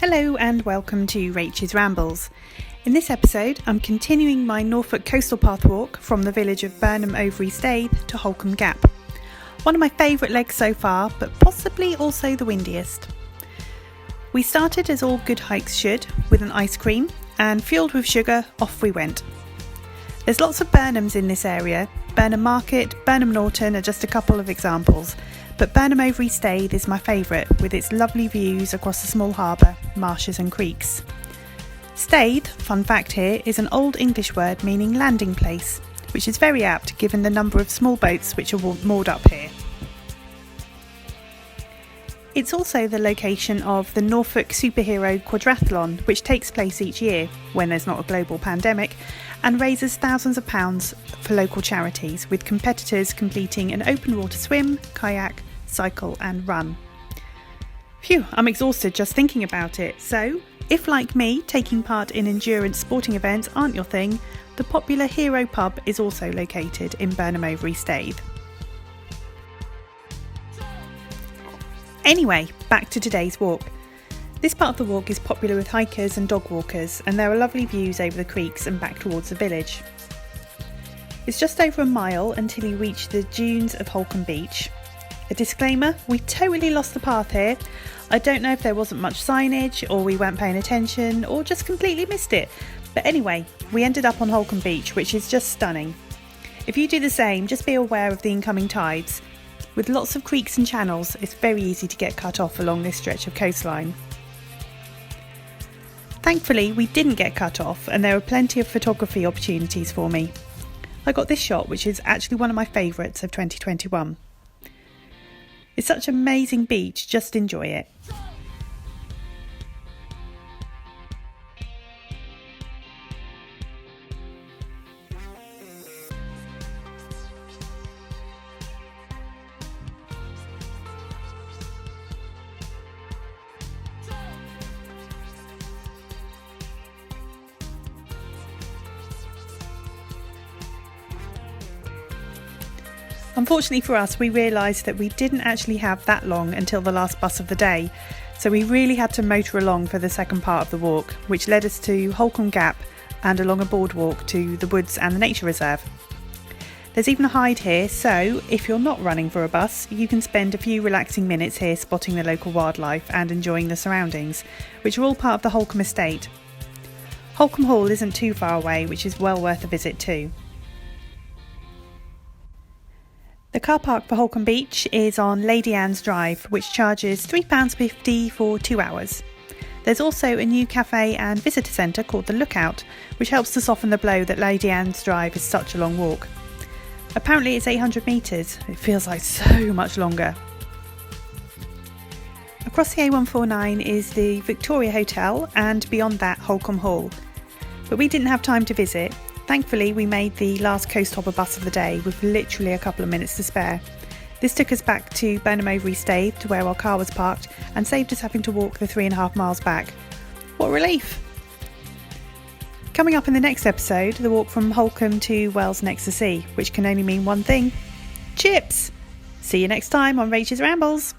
Hello and welcome to Rachel's Rambles. In this episode, I'm continuing my Norfolk Coastal Path walk from the village of Burnham, Overy, Staithe to Holcomb Gap. One of my favourite legs so far, but possibly also the windiest. We started as all good hikes should, with an ice cream, and fueled with sugar, off we went. There's lots of Burnhams in this area. Burnham Market, Burnham Norton are just a couple of examples, but Burnham Overy Staithe is my favourite, with its lovely views across the small harbour, marshes and creeks. Staithe, fun fact here, is an Old English word meaning landing place, which is very apt given the number of small boats which are moored up here. It's also the location of the Norfolk Superhero Quadrathlon, which takes place each year, when there's not a global pandemic, and raises thousands of pounds for local charities, with competitors completing an open water swim, kayak, cycle and run. Phew, I'm exhausted just thinking about it. So, if like me, taking part in endurance sporting events aren't your thing, the popular Hero pub is also located in Burnham Overy Staithe. Anyway, back to today's walk. This part of the walk is popular with hikers and dog walkers, and there are lovely views over the creeks and back towards the village. It's just over a mile until you reach the dunes of Holcomb Beach. A disclaimer, we totally lost the path here. I don't know if there wasn't much signage, or we weren't paying attention, or just completely missed it. But anyway, we ended up on Holcomb Beach, which is just stunning. If you do the same, just be aware of the incoming tides. With lots of creeks and channels, it's very easy to get cut off along this stretch of coastline. Thankfully, we didn't get cut off, and there were plenty of photography opportunities for me. I got this shot, which is actually one of my favourites of 2021. It's such an amazing beach, just enjoy it. Unfortunately for us, we realised that we didn't actually have that long until the last bus of the day, so we really had to motor along for the second part of the walk, which led us to Holcomb Gap and along a boardwalk to the woods and the nature reserve. There's even a hide here, so if you're not running for a bus, you can spend a few relaxing minutes here spotting the local wildlife and enjoying the surroundings, which are all part of the Holcomb estate. Holcomb Hall isn't too far away, which is well worth a visit too. The car park for Holcomb Beach is on Lady Anne's Drive, which charges £3.50 for 2 hours. There's also a new cafe and visitor centre called The Lookout, which helps to soften the blow that Lady Anne's Drive is such a long walk. Apparently it's 800 metres, it feels like so much longer. Across the A149 is the Victoria Hotel and beyond that Holcomb Hall. But we didn't have time to visit. Thankfully, we made the last coast hopper bus of the day with literally a couple of minutes to spare. This took us back to Burnham Overy Staithe to where our car was parked and saved us having to walk the 3.5 miles back. What a relief! Coming up in the next episode, the walk from Holkham to Wells next to sea, which can only mean one thing: chips! See you next time on Rachel's Rambles!